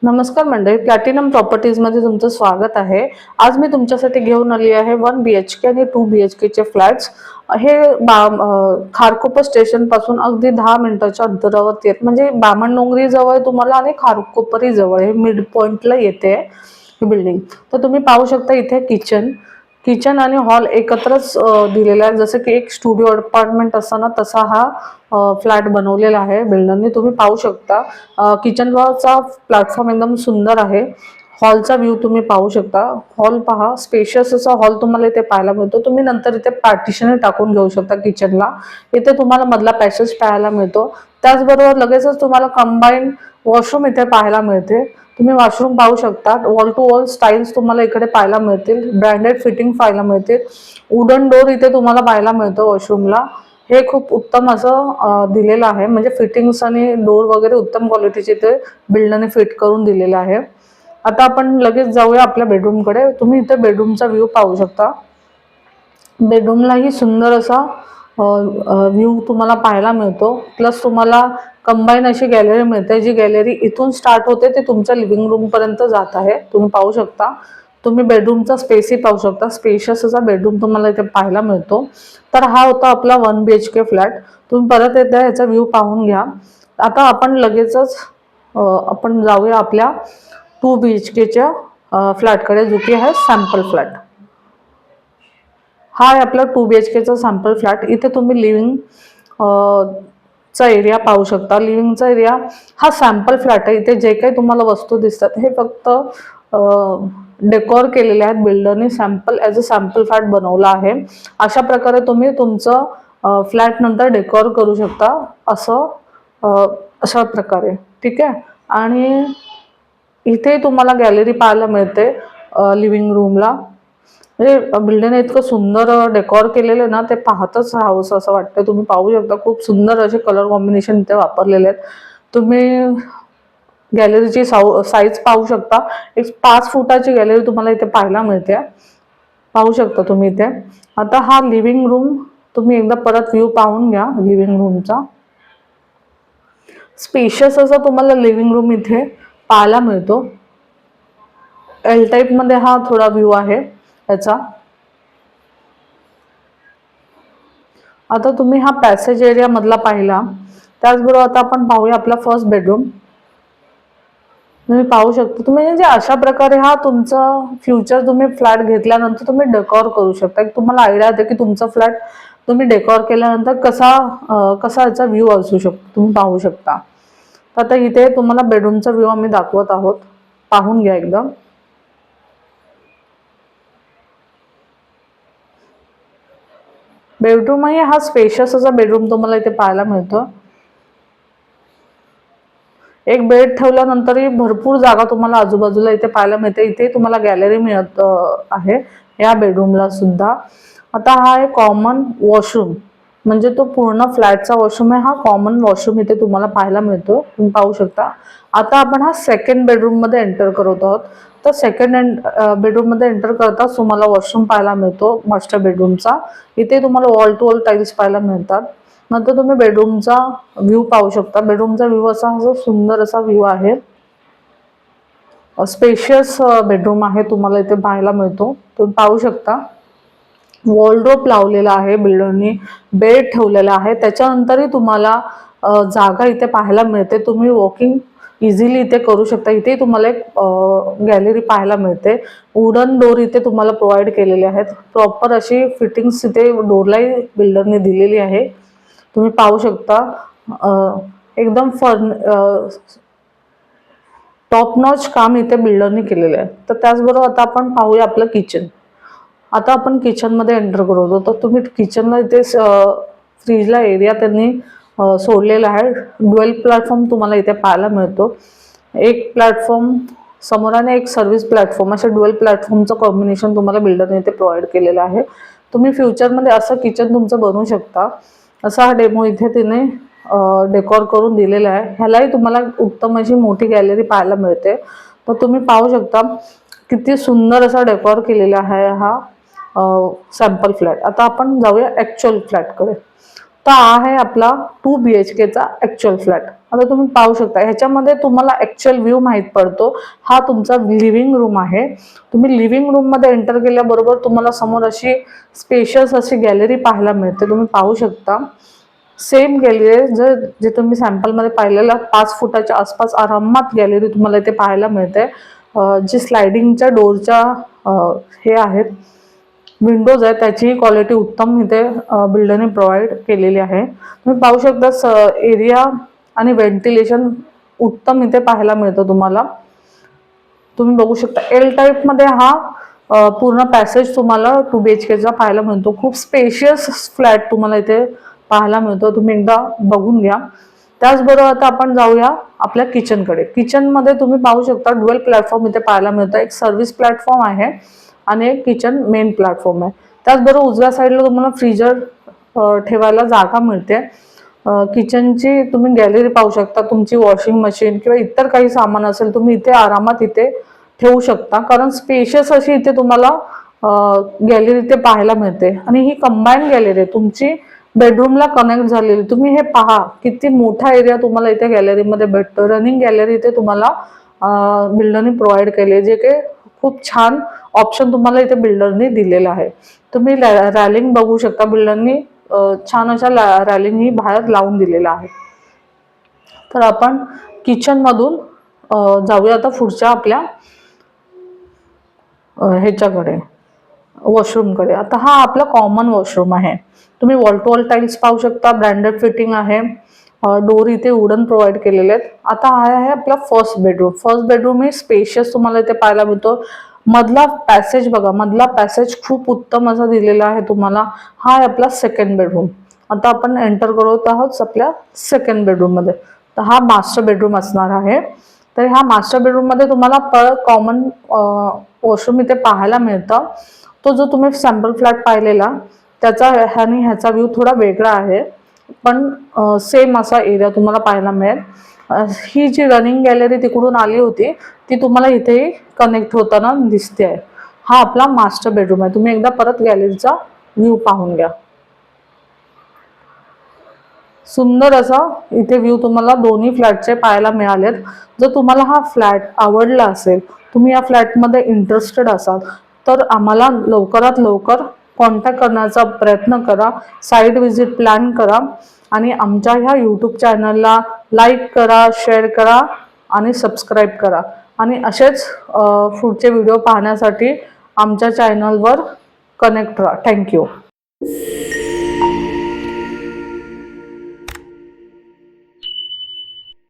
नमस्कार मंडळी, platinum properties मध्ये तुमचं स्वागत आहे। आज मी तुमच्यासाठी घेऊन आली आहे 1 BHK आणि 2 BHK चे फ्लॅट्स। हे खारकोपर स्टेशन पासून अगदी 10 मिनिटाच्या अंतरावरती आहेत, म्हणजे बामणडोंगरी जवळ तुम्हाला आणि खारकोपरी जवळ, हे मिड पॉइंटला येते ही बिल्डिंग। तर तुम्ही पाहू शकता इथे किचन आणि हॉल एकत्रच दिलेला आहे, जसं की एक स्टुडिओ अपार्टमेंट असताना तसा हा फ्लॅट बनवलेला आहे बिल्डरने। तुम्ही पाहू शकता किचनचा प्लॅटफॉर्म एकदम सुंदर आहे। हॉलचा व्ह्यू तुम्ही पाहू शकता। हॉल पहा, स्पेशियस असा हॉल तुम्हाला इथे पाहायला मिळतो। तुम्ही नंतर इथे पार्टिशन टाकून घेऊ शकता किचनला। इथे तुम्हाला मधला पॅसेज पाहायला मिळतो। त्याचबरोबर लगेचच तुम्हाला कंबाईन वॉशरूम इथे पाहायला मिळते। तुम्ही वॉशरूम पाहू शकता। वॉल टू वॉल स्टाईल्स तुम्हाला इकडे पाहायला मिळतील, ब्रँडेड फिटिंग पाहायला मिळतील। वुडन डोर इथे तुम्हाला पाहायला मिळतो वॉशरूमला। हे खूप उत्तम असं दिलेलं आहे, म्हणजे फिटिंग्स आणि डोर वगैरे उत्तम क्वालिटीचे ते बिल्डरने फिट करून दिलेलं आहे। आता आपण लगेच जाऊया आपल्या बेडरूमकडे। तुम्ही इथे बेडरूमचा व्ह्यू पाहू शकता। बेडरूमलाही सुंदर असा व्ह्यू तुम्हाला पाहायला मिळतो। प्लस तुम्हाला कंबाईन अशी गॅलरी मिळते, जी गॅलरी इथून स्टार्ट होते ते तुमच्या लिव्हिंग रूम पर्यंत जात आहे। तुम्ही पाहू शकता। तुम्ही बेडरूमचा स्पेसही पाहू शकता, स्पेशियस असा बेडरूम तुम्हाला इथे पाहायला मिळतो। तर हा होता आपला 1 BHK फ्लॅट। तुम्ही परत एकदा याचा व्ह्यू पाहून घ्या। आता आपण लगेचच आपण जाऊया आपल्या 2 BHK च्या फ्लॅटकडे, जो की आहे सॅम्पल फ्लॅट। हा आहे आपला 2 BHK चा सॅम्पल फ्लॅट। इथे तुम्ही लिव्हिंग चा एरिया पाहू शकता। लिव्हिंगचा एरिया हा सॅम्पल फ्लॅट आहे। इथे जे काही तुम्हाला वस्तू दिसतात हे फक्त डेकोर केलेले आहेत बिल्डरने, sample as a sample flat बनवला आहे। अशा प्रकारे तुम्ही तुमचं फ्लॅट नंतर डेकोर करू शकता, अशा प्रकारे, ठीक आहे। आणि इथे तुम्हाला गॅलरी पाहायला मिळते लिव्हिंग रूमला। म्हणजे बिल्डरने इतकं सुंदर डेकोर केलेलं ना, ते पाहतच राहावंसं असं वाटतं। तुम्ही पाहू शकता खूप सुंदर असे कलर कॉम्बिनेशन इथे वापरलेले आहेत। तुम्ही गॅलरीची साईज पाहू शकता। एक 5 फुटाची गॅलरी तुम्हाला इथे पाहायला मिळते, पाहू शकता तुम्ही इथे। आता हा लिव्हिंग रूम तुम्ही एकदा परत व्ह्यू पाहून घ्या लिव्हिंग रूमचा। स्पेशियस असा तुम्हाला लिव्हिंग रूम इथे पाहायला मिळतो। एल टाइप मध्ये हा थोडा व्ह्यू आहे याचा। आता तुम्ही हा पॅसेज एरिया मधला पाहिला। त्याचबरोबर आता आपण पाहूया आपला फर्स्ट बेडरूम। तुम्ही पाहू शकता, तुम्ही म्हणजे अशा प्रकारे हा तुमचा फ्युचर तुम्ही फ्लॅट घेतल्यानंतर तुम्ही डेकोर करू शकता। तुम्हाला आयडिया येते की तुमचा फ्लॅट तुम्ही डेकोर केल्यानंतर कसा याचा व्ह्यू असू शकतो, तुम्ही पाहू शकता। आता इथे तुम्हाला बेडरूमचा व्ह्यू आम्ही दाखवत आहोत, पाहून घ्या एकदम। बेडरूम आहे हा स्पेशियस असा बेडरूम तुम्हाला इथे पाहायला मिळतो। एक बेड ठेवल्यानंतरही भरपूर जागा तुम्हाला आजूबाजूला इथे पाहायला मिळते। इथे तुम्हाला गॅलरी मिळत आहे या बेडरूमला सुद्धा। आता हा आहे कॉमन वॉशरूम, म्हणजे तो पूर्ण फ्लॅटचा वॉशरूम आहे। हा कॉमन वॉशरूम इथे तुम्हाला पाहायला मिळतो, तुम्ही पाहू शकता। आता आपण हा सेकंड बेडरूम मध्ये एंटर करत आहोत। तर सेकंड बेडरूम मध्ये एंटर करताच तुम्हाला वॉशरूम पाहायला मिळतो मास्टर बेडरूमचा। इथे तुम्हाला वॉल टू वॉल टाईल्स पाहायला मिळतात। नंतर तुम्ही बेडरूमचा व्ह्यू पाहू शकता। बेडरूमचा व्ह्यू असा सुंदर असा व्ह्यू आहे। स्पेशियस बेडरूम आहे, तुम्हाला इथे पाहायला मिळतो, तुम्ही पाहू शकता। वॉलड्रॉप लावलेला आहे बिल्डरनी, बेड ठेवलेला आहे। त्याच्यानंतरही तुम्हाला जागा इथे पाहायला मिळते। तुम्ही वॉकिंग इझिली इथे करू शकता। इथे तुम्हाला एक गॅलरी पाहायला मिळते। वुडन डोर इथे तुम्हाला प्रोव्हाइड केलेले आहेत। प्रॉपर अशी फिटिंग्स इथे डोरलाही बिल्डरने दिलेली आहे, तुम्ही पाहू शकता। एकदम टॉप नॉच काम इथे बिल्डरने केलेलं आहे। तर त्याचबरोबर आता आपण पाहूया आपलं किचन। आता आपण किचन मध्ये एंटर करतो, तर तुम्ही किचनला इथे फ्रीजला एरिया त्यांनी सोडलेला आहे। ड्युअल प्लॅटफॉर्म तुम्हाला इथे पाहायला मिळतो। एक प्लॅटफॉर्म समोर आणि एक सर्व्हिस प्लॅटफॉर्म, अशा ड्युअल प्लॅटफॉर्मचं कॉम्बिनेशन तुम्हाला बिल्डरने इथे प्रोव्हाइड केलेलं आहे। तुम्ही फ्युचरमध्ये असं किचन तुमचं बनवू शकता। असा हा डेमो इथे तिने डेकोर करून दिलेला आहे। ह्यालाही तुम्हाला उत्तम अशी मोठी गॅलरी पाहायला मिळते। तर तुम्ही पाहू शकता किती सुंदर असा डेकोर केलेला आहे हा सॅम्पल फ्लॅट। आता आपण जाऊया ॲक्च्युअल फ्लॅटकडे। तर हा आहे आपला 2 BHK चा ऍक्च्युअल फ्लॅट. आता तुम्ही पाहू शकता ह्याच्यामध्ये तुम्हाला ऍक्च्युअल व्ह्यू माहित पडतो. हा तुमचा लिव्हिंग रूम आहे. तुम्ही लिव्हिंग रूम मध्ये एंटर केल्याबरोबर तुम्हाला समोर अशी स्पेशियस अशी गॅलरी पाहायला मिळते. तुम्ही पाहू शकता सेम गॅलरी जे तुम्ही सॅम्पल मध्ये पाहिलेला 5 फुटाच्या आसपास आरामात गॅलरी तुम्हाला इथे पाहायला मिळते. जी स्लायडिंगच्या डोरच्या हे आहेत विंडोज आहे त्याची क्वालिटी उत्तम इथे बिल्डरने प्रोव्हाइड केलेली आहे. तुम्ही पाहू शकता एरिया आणि व्हेंटिलेशन उत्तम इथे पाहायला मिळतं तुम्हाला. तुम्ही बघू शकता एल टाईप मध्ये हा पूर्ण पॅसेज तुम्हाला 2 BHK चा पाहायला मिळतो. खूप स्पेशियस फ्लॅट तुम्हाला इथे पाहायला मिळतो. तुम्ही एकदा बघून घ्या. त्याचबरोबर आता आपण जाऊया आपल्या किचनकडे. किचन मध्ये तुम्ही पाहू शकता ड्युअल प्लॅटफॉर्म इथे पाहायला मिळतं. एक सर्व्हिस प्लॅटफॉर्म आहे आणि एक किचन मेन प्लॅटफॉर्म आहे. त्याचबरोबर उजव्या साईडला तुम्हाला फ्रीजर ठेवायला जागा मिळते. किचनची तुम्ही गॅलरी पाहू शकता. तुमची वॉशिंग मशीन किंवा इतर काही सामान असेल तुम्ही इथे आरामात इथे ठेवू शकता, कारण स्पेशियस अशी इथे तुम्हाला गॅलरी इथे पाहायला मिळते. आणि ही कंबाईन गॅलरी आहे तुमची बेडरूमला कनेक्ट झालेली. तुम्ही हे पहा किती मोठा एरिया तुम्हाला इथे गॅलरीमध्ये भेटतो. रनिंग गॅलरी इथे तुम्हाला बिल्डरने प्रोव्हाइड केली, जे काही खूप छान ऑप्शन तुम्हाला इथे बिल्डरने दिलेला आहे. तुम्ही रॅलिंग बघू शकता. बिल्डरनी छान अशा रॅलिंग ही बाहेर लावून दिलेला आहे. तर आपण किचन मधून जाऊया आता पुढच्या आपल्या ह्याच्याकडे वॉशरूमकडे. आता हा आपला कॉमन वॉशरूम आहे. तुम्ही वॉल टू वॉल टाइल्स पाहू शकता. ब्रँडेड फिटिंग आहे. डोर इथे वुडन प्रोव्हाइड केलेले आहेत. आता हा आहे आपला फर्स्ट बेडरूम. फर्स्ट बेडरूम हे स्पेशियस तुम्हाला इथे पाहायला मिळतो. मधला पॅसेज बघा, मधला पॅसेज खूप उत्तम असा दिलेला आहे तुम्हाला. हा आहे आपला सेकंड बेडरूम. आता आपण एंटर करत आहोत आपल्या सेकंड बेडरूम मध्ये. तर हा मास्टर बेडरूम असणार आहे. तर ह्या मास्टर बेडरूम मध्ये तुम्हाला कॉमन वॉशरूम इथे पाहायला मिळतं. तो जो तुम्ही सॅम्पल फ्लॅट पाहिलेला त्याचा आणि ह्याचा व्ह्यू थोडा वेगळा आहे, पण सेम असा एरिया तुम्हाला पाहायला मिळेल. ही जी रनिंग गॅलरी तिकडून आली होती ती तुम्हाला इथेही कनेक्ट होताना दिसते आहे. हा आपला मास्टर बेडरूम आहे. तुम्ही एकदा परत गॅलरीचा व्ह्यू पाहून घ्या. सुंदर असा इथे व्ह्यू तुम्हाला दोन्ही फ्लॅटचे पाहायला मिळालेत. जर तुम्हाला हा फ्लॅट आवडला असेल, तुम्ही या फ्लॅटमध्ये इंटरेस्टेड असाल, तर आम्हाला लवकरात लवकर कॉन्टॅक्ट करण्याचा प्रयत्न करा. साईट व्हिजिट प्लॅन करा आणि आमच्या ह्या यूट्यूब चॅनलला लाईक करा, शेअर करा आणि सबस्क्राईब करा. आणि असेच पुढचे व्हिडिओ पाहण्यासाठी आमच्या चॅनलवर कनेक्ट राहा. थँक्यू.